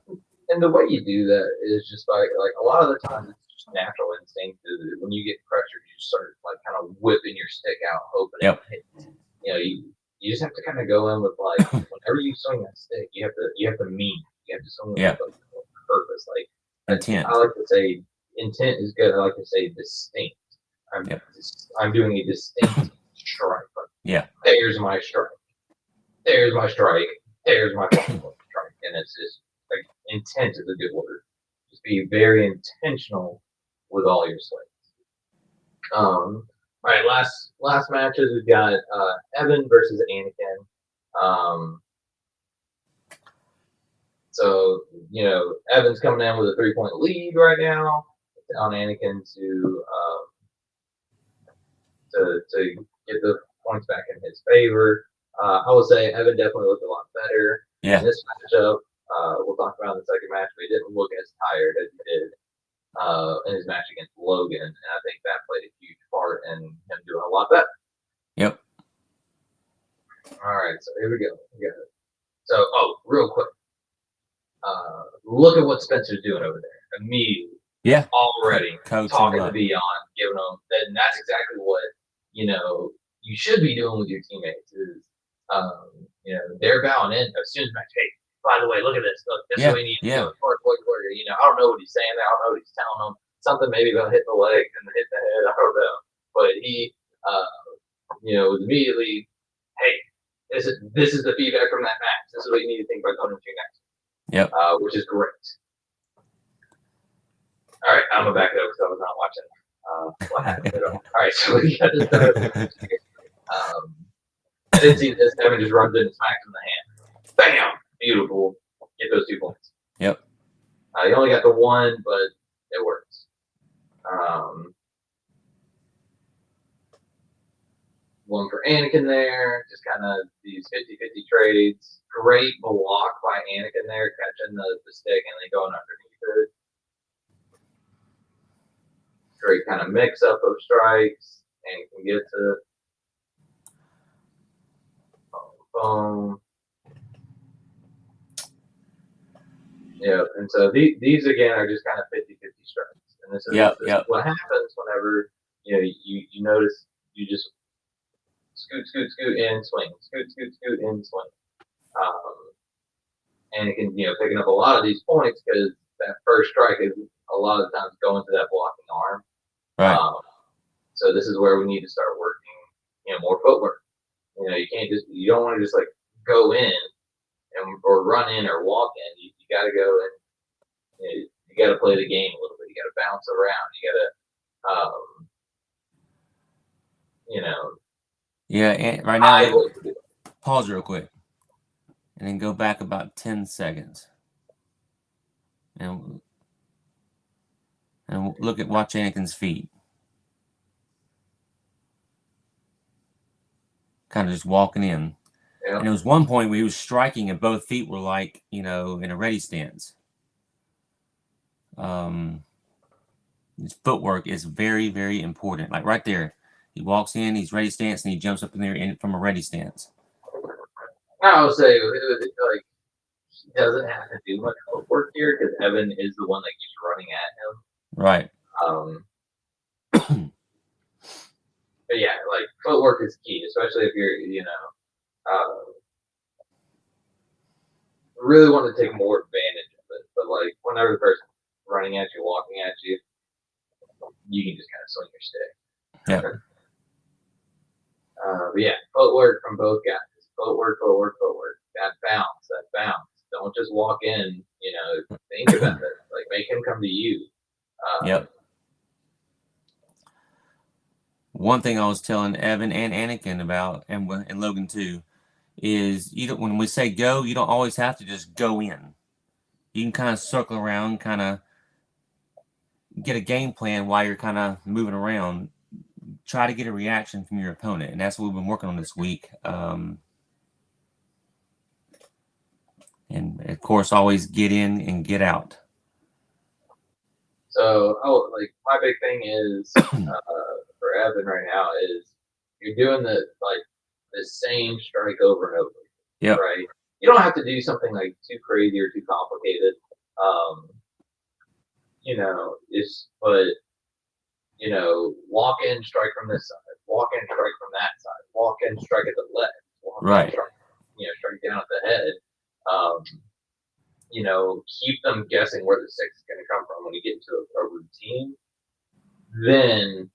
B: And the way you do that is just like a lot of the times it's just natural instinct. When you get pressured, you just start like kind of whipping your stick out, hoping it hits. You know, you just have to kind of go in with like whenever you swing that stick, you have to mean. You have to swing with like purpose. Like
A: intent.
B: I like to say intent is good. I like to say distinct. I'm doing a distinct strike. Like, there's my strike. There's my strike. There's my strike. And it's just like intent is a good word. Just be very intentional with all your swings. All right, last matches we've got Evan versus Anakin. So you know, Evan's coming in with a 3-point lead right now on Anakin to get the points back in his favor. I would say Evan definitely looked a lot better in this matchup. We'll talk about in the second match, but he didn't look as tired as he did in his match against Logan, and I think that played a huge part in him doing a lot better.
A: Yep.
B: All right, so here we go. So, real quick, look at what Spencer's doing over there immediately.
A: Yeah.
B: Already talking to Beyond, giving them, and that's exactly what you should be doing with your teammates. Is they're bowing in as soon as match. Hey, by the way, look at this. Look, this is what we need to do. You know, I don't know what he's saying there. I don't know what he's telling them. Something maybe about hitting the leg and hit the head. I don't know. But he, was immediately, hey, this is the feedback from that match. This is what you need to think about going into your next.
A: Yep.
B: Which is great. All right, I'm gonna back it up because I was not watching what happened at all. All right, so we got this. I didn't see this. Evan just runs in and smacks him in the hand. Bam! Beautiful. Get those 2 points.
A: Yep.
B: You only got the 1, but it works. one for Anakin there, just kind of these 50-50 trades. Great block by Anakin there, catching the stick and then going underneath it. Great kind of mix up of strikes, and can get to boom. Yeah, and so these again are just kind of 50-50 strikes. And this is what happens whenever you notice you just scoot in, swing, scoot in, swing. And it can picking up a lot of these points because that first strike is a lot of times going to that blocking arm.
A: Right.
B: So this is where we need to start working, more footwork. You don't want to just like go in or run in or walk in. You got to go and you got to play the game a little bit. You got to bounce around. You got to,
A: Yeah, and right now, pause real quick, and then go back about 10 seconds, and watch Anakin's feet. Kind of just walking in.
B: Yeah.
A: And there was one point where he was striking and both feet were like, in a ready stance. His footwork is very, very important. Like right there, he walks in, he's ready stance, and he jumps up in there from a ready stance.
B: I would say like he doesn't have to do much footwork here because Evan is the one that keeps running at him.
A: Right.
B: But yeah, like footwork is key, especially if you're, really want to take more advantage of it. But like whenever the person's running at you, walking at you, you can just kind of swing your stick.
A: Yeah.
B: But yeah, footwork from both guys. Footwork. That bounce. Don't just walk in. Think about it. Like make him come to you.
A: Yep. One thing I was telling Evan and Anakin about, and Logan too, is when we say go, you don't always have to just go in. You can kind of circle around, kind of get a game plan while you're kind of moving around. Try to get a reaction from your opponent, and that's what we've been working on this week. And of course, always get in and get out.
B: So, like my big thing is for Evan right now is you're doing the same strike over and over.
A: Yeah.
B: Right. You don't have to do something like too crazy or too complicated. Walk in, strike from this side. Walk in, strike from that side. Walk in, strike at the left. Walk
A: right.
B: In, strike down at the head. Keep them guessing where the six is going to come from when you get into a routine. Then,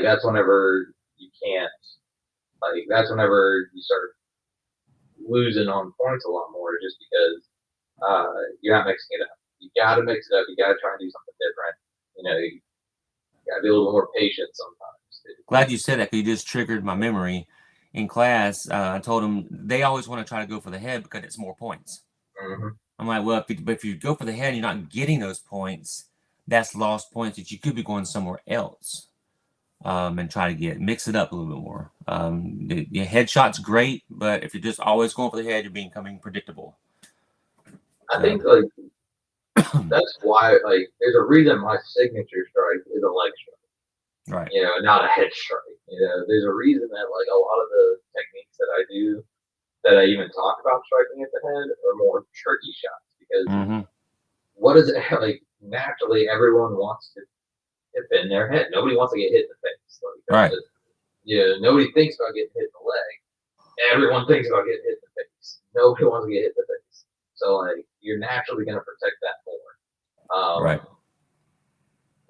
B: that's whenever you can't. That's whenever you start losing on points a lot more, just because you're not mixing it up. You got to mix it up. You got to try and do something different. You got to be a little more patient sometimes.
A: Glad you said that, because you just triggered my memory. In class, I told them they always want to try to go for the head because it's more points.
B: Mm-hmm.
A: I'm like, well, if you go for the head and you're not getting those points, that's lost points that you could be going somewhere else. And try to mix it up a little bit more. The headshot's great, but if you're just always going for the head, you're becoming predictable.
B: I think that's why there's a reason my signature strike is a leg strike.
A: Right.
B: Not a head strike. There's a reason that a lot of the techniques that I do that I even talk about striking at the head are more tricky shots, because what is it naturally everyone wants to defend their head. Nobody wants to get hit in the face.
A: Right.
B: Nobody thinks about getting hit in the leg. Everyone thinks about getting hit in the face. Nobody wants to get hit in the face. So you're naturally going to protect that more.
A: Right.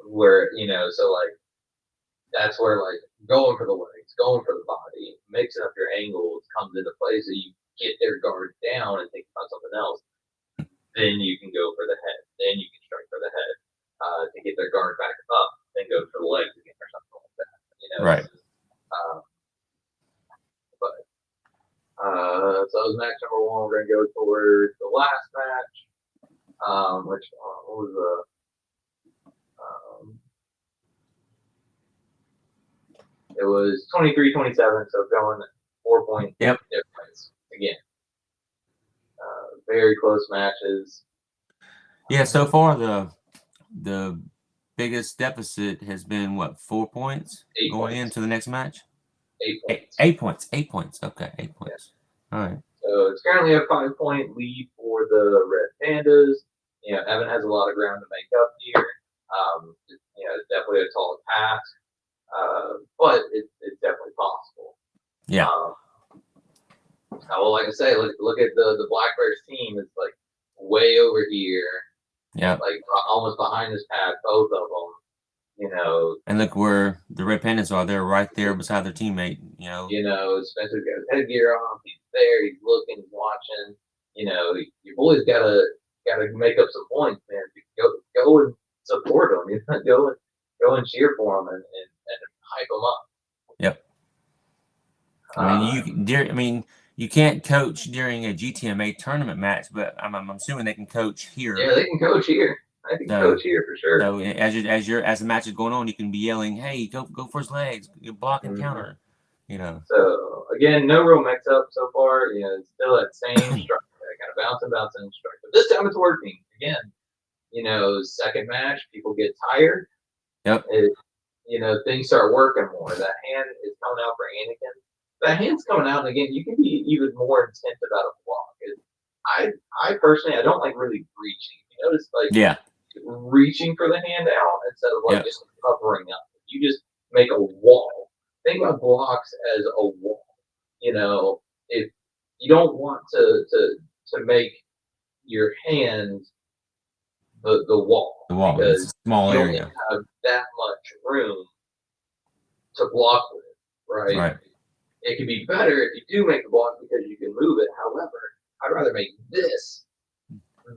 B: Where that's where going for the legs, going for the body, mixing up your angles comes into play, so you get their guard down and think about something else. Then you can go for the head. Then you can strike for the head to get their guard back up. Then go for the legs again or something like that.
A: Right.
B: So that was match number one. We're gonna go towards the last match, which what was the It was 23-27, so going 4-point
A: Yep.
B: difference again. Very close matches.
A: Yeah, so far the biggest deficit has been what, 4 points
B: 8
A: going
B: points.
A: into the next match?
B: 8 points.
A: 8 points. 8 points. Okay, 8 points. All right.
B: So it's currently a 5-point lead for the Red Pandas. You know, Evan has a lot of ground to make up here. You know, it's definitely a tall task, but it's definitely possible.
A: Yeah.
B: Well, like I say, look at the Black Bears team. It's like way over here,
A: Yeah.
B: like almost behind this pad, both of them. You know,
A: And look where the Red Pandas are. They're right there beside their teammate.
B: Spencer got his headgear on. He's there. He's looking. He's watching. You know, your boys gotta make up some points, man. Go and support them. You know, go and cheer for them and hype them up.
A: Yep. I mean, you can't coach during a GTMA tournament match, but I'm assuming they can coach here.
B: Yeah, they can coach here. I can coach here for sure.
A: So as the match is going on, you can be yelling, "Hey, go for his legs, you block and counter," you know.
B: So again, no real mix up so far. You know, it's still that same structure, kind of bouncing structure. But this time it's working. Again, you know, second match, people get tired.
A: Yep.
B: You know, things start working more. That hand is coming out for Anakin. That hand's coming out, and again, you can be even more intent about a block. I personally, I don't like really reaching. You notice, like, reaching for the hand out instead of like just covering up. You just make a wall. Think about blocks as a wall. You know, if you don't want to make your hand the wall.
A: The wall. It's a small
B: you
A: area.
B: Don't have that much room to block with, right?
A: Right.
B: It could be better if you do make the block because you can move it. However, I'd rather make this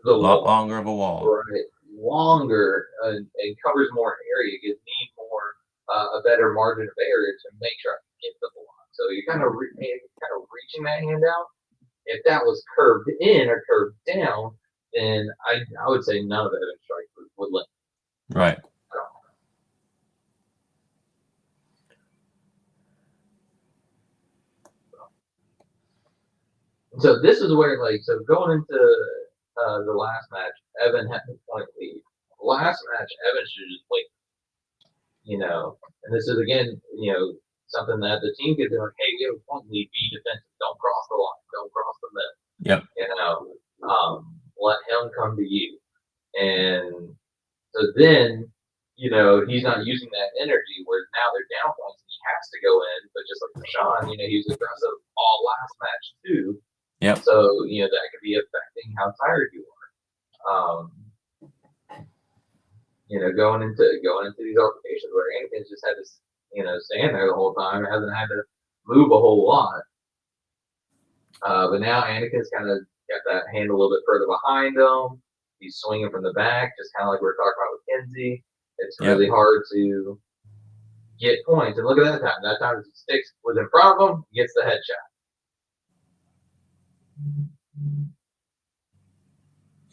A: a lot longer of a wall.
B: Right. Longer and covers more area, gives me more a better margin of error to make sure I can get the block. So you're kind of reaching that hand out. If that was curved in or curved down, then I would say none of the Evan strike would limit.
A: Right.
B: So this is where, like, so going into the last match, Evan had the point lead. Last match, Evan should just wait. You know, and this is again, you know, something that the team could do. Like, hey, we have a point lead. Be defensive. Don't cross the line. Don't cross the middle.
A: Yep.
B: You know, let him come to you. And so then, you know, he's not using that energy. Where now they're down points, and he has to go in. But just like Rashawn, you know, he was aggressive all last match too.
A: Yep.
B: So, you know, that could be affecting how tired you are. You know, going into these altercations where Anakin's just had to, you know, stand there the whole time, hasn't had to move a whole lot. But now Anakin's kind of got that hand a little bit further behind him. He's swinging from the back, just kind of like we were talking about with Kenzie. It's really hard to get points. And look at that time. That time Sticks was in front of him, gets the headshot.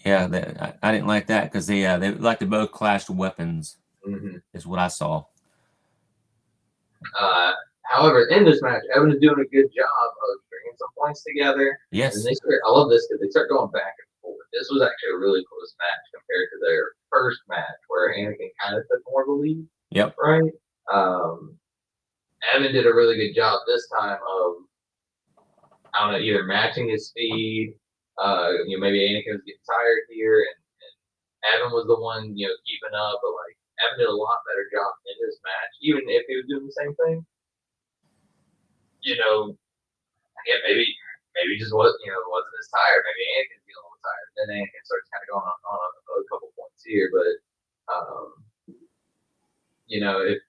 A: Yeah, I didn't like that because they like to both clashed weapons. Is what I saw.
B: However, in this match, Evan is doing a good job of bringing some points together.
A: Yes.
B: And I love this because they start going back and forth. This was actually a really close match compared to their first match where Anakin kind of took more of a lead.
A: Yep.
B: Right. Evan did a really good job this time of, I don't know, either matching his speed. You know, maybe Anakin was getting tired here, and Evan was the one, you know, keeping up. But like Evan did a lot better job in this match, even if he was doing the same thing. You know, yeah, maybe just wasn't as tired. Maybe Anakin's feeling a little tired. Then Anakin starts kind of going on a couple points here, but you know, if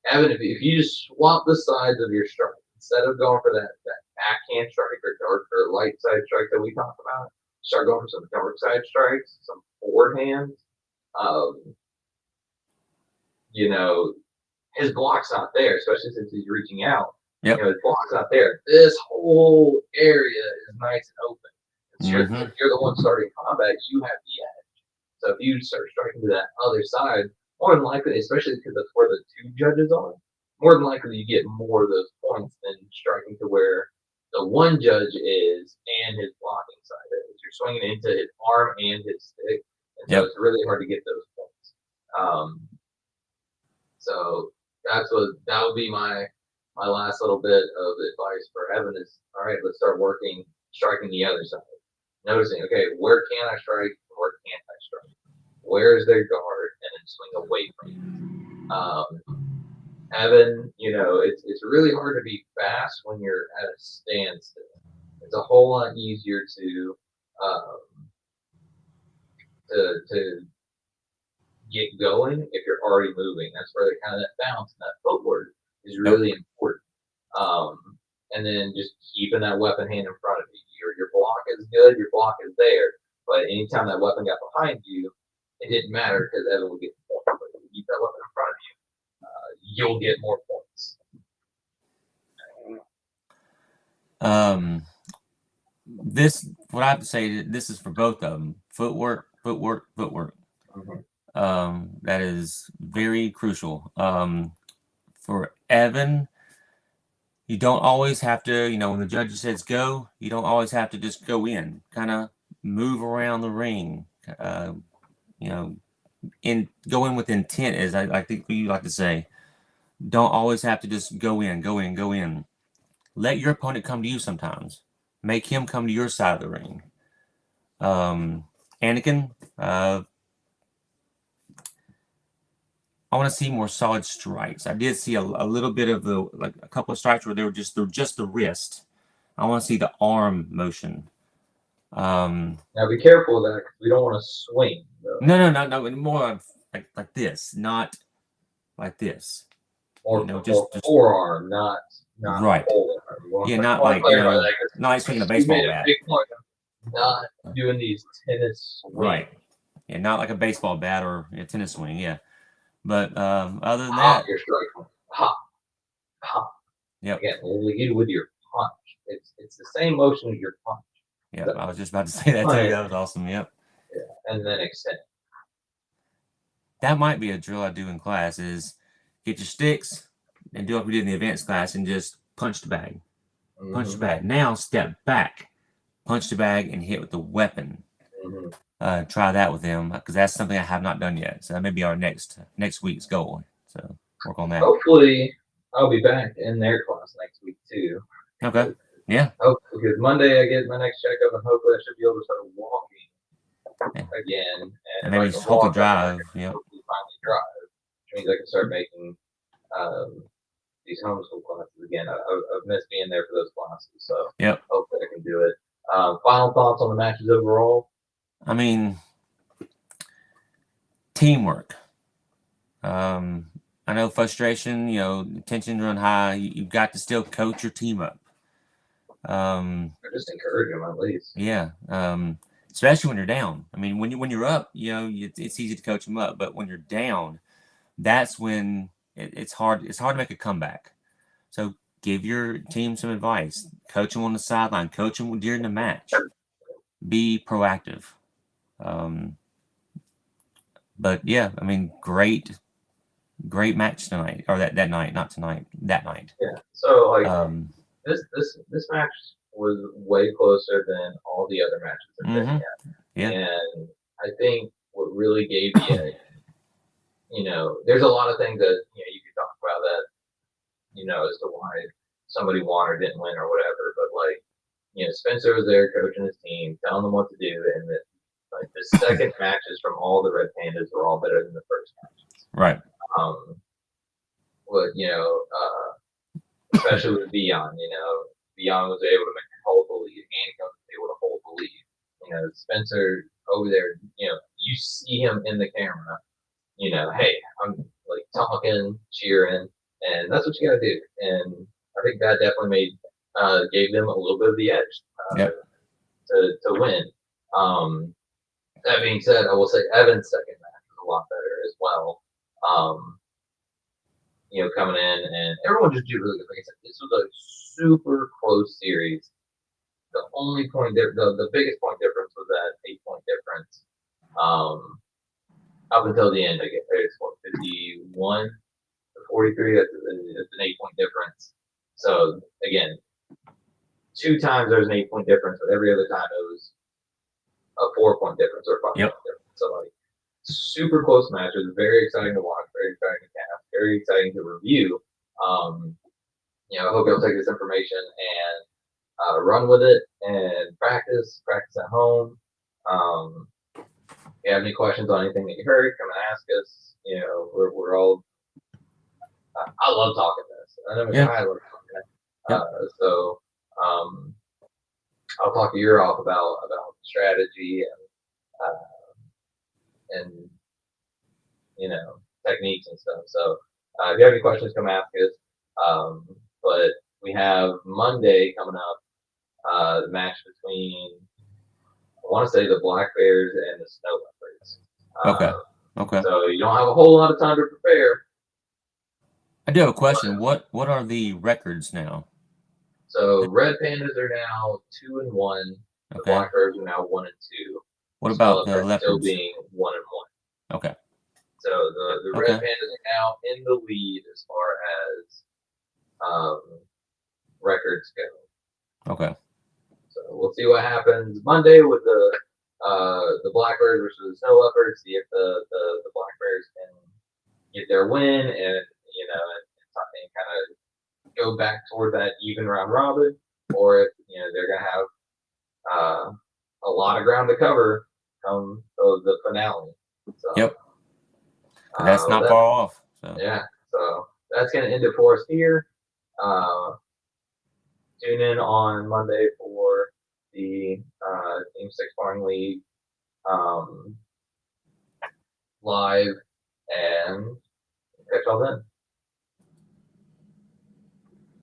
B: Evan, if you just swap the sides of your strike instead of going for that backhand strike or light side strike that we talked about, start going for some dark side strikes, some forehands. You know, his block's not there, especially since he's reaching out.
A: Yep.
B: You know, his block's not there. This whole area is nice and open. If you're the one starting combat, you have the edge. So if you start striking to that other side, more than likely, especially because that's where the two judges are, more than likely you get more of those points than striking to where the one judge is and his blocking side is. You're swinging into his arm and his stick, and so
A: Yep.
B: it's really hard to get those points. So that would be my last little bit of advice for Evan is, all right, let's start striking the other side. Noticing, okay, where can I strike? Where can't I strike? Where's their guard? And then swing away from it. Evan, it's really hard to be fast when you're at a standstill. It's a whole lot easier to get going if you're already moving. That's where the kind of that bounce and that footwork is really important. And then just keeping that weapon hand in front of you. Your block is good, your block is there. But anytime that weapon got behind you, it didn't matter because Evan would get the point. But if you keep that weapon in front of you, you'll get more points.
A: This, what I have to say, this is for both of them. Footwork. That is very crucial. For Evan, you don't always have to, when the judge says go, you don't always have to just go in. Kind of move around the ring. Go in with intent, as I think you like to say. Don't always have to just go in. Let your opponent come to you sometimes. Make him come to your side of the ring. Anakin, I want to see more solid strikes. I did see a little bit of a couple of strikes where they're just the wrist. I want to see the arm motion.
B: Now be careful of that because we don't want to swing. Though.
A: No. More of like this, not like this.
B: Just forearm, not
A: right. Yeah, not like not swinging a baseball bat.
B: Big point of not doing these tennis swings.
A: Right. Yeah, not like a baseball bat or a tennis swing. Yeah. But other than that,
B: you're striking. Hop.
A: Yep.
B: Again, lead with your punch. It's the same motion as your punch.
A: Yeah, I was just about to say that too. That was awesome. Yep.
B: Yeah, and then extend.
A: That might be a drill I do in class: is get your sticks and do what we did in the advanced class and just punch the bag. Mm-hmm. Punch the bag. Now step back, punch the bag, and hit with the weapon. Mm-hmm. Try that with them because that's something I have not done yet. So that may be our next week's goal. So work on that.
B: Hopefully, I'll be back in their class next week too.
A: Okay. Yeah.
B: Because Monday I get my next checkup and hopefully I should be able to start walking again.
A: And maybe just hopefully drive. Yeah.
B: Hopefully finally drive, which means I can start making these homeschool classes again. I've missed being there for those classes, so hopefully I can do it. Final thoughts on the matches overall?
A: I mean, teamwork. I know frustration, tensions run high. You've got to still coach your team up.
B: Or just encourage them at least.
A: Yeah. Especially when you're down. I mean, when you're up, it's easy to coach them up. But when you're down, that's when it's hard. It's hard to make a comeback. So give your team some advice. Coach them on the sideline. Coach them during the match. Be proactive. But yeah, I mean, great match tonight, or that night, not tonight, that night.
B: Yeah. So this match was way closer than all the other matches that they had.
A: Yeah.
B: And I think what really gave the edge, there's a lot of things that you could talk about that, as to why somebody won or didn't win or whatever. But Spencer was there coaching his team, telling them what to do, and the second matches from all the Red Pandas were all better than the first matches.
A: Right.
B: But especially with Beyond, Beyond was able to hold the lead, Anakin was able to hold the lead. Spencer over there, you see him in the camera, hey, I'm like talking, cheering, and that's what you gotta do. And I think that definitely gave them a little bit of the edge to win. That being said, I will say Evan's second match was a lot better as well. Coming in and everyone just did really good. Like I said, this was a super close series. The only point the biggest point difference was that 8-point difference. Up until the end, I guess it's 51 to 43. It's an 8-point difference. So again, 2 times there's an 8-point difference, but every other time it was a 4-point difference or 5-point difference. So like super close matches, very exciting to watch, very exciting to cast, very exciting to review. You know, I hope you'll take this information and run with it and practice at home. If you have any questions on anything that you heard, come and ask us. You know, we're all. I love talking this. I know I love talking it. So I'll talk your ear off about strategy and you know, techniques and stuff. So if you have any questions, come ask us. But we have Monday coming up, the match between, I want to say, the Black Bears and the Snow Leopards.
A: Okay.
B: So you don't have a whole lot of time to prepare.
A: I do have a question. What are the records now?
B: So Red Pandas are now 2-1. The Black Bears are now 1-2.
A: What about the Leopards?
B: Still being 1-1.
A: Okay.
B: So the Red Pandas are now in the lead as far as records go.
A: Okay.
B: So we'll see what happens Monday with the Black Bears versus the Snow Leopards. See if the Black Bears can get their win and and kind of go back toward that even round robin, or if they're gonna have a lot of ground to cover come the finale. So,
A: yep. That's not far off. So.
B: Yeah. So that's gonna end it for us here. Tune in on Monday for the Team 6 Farming League live, and catch y'all then.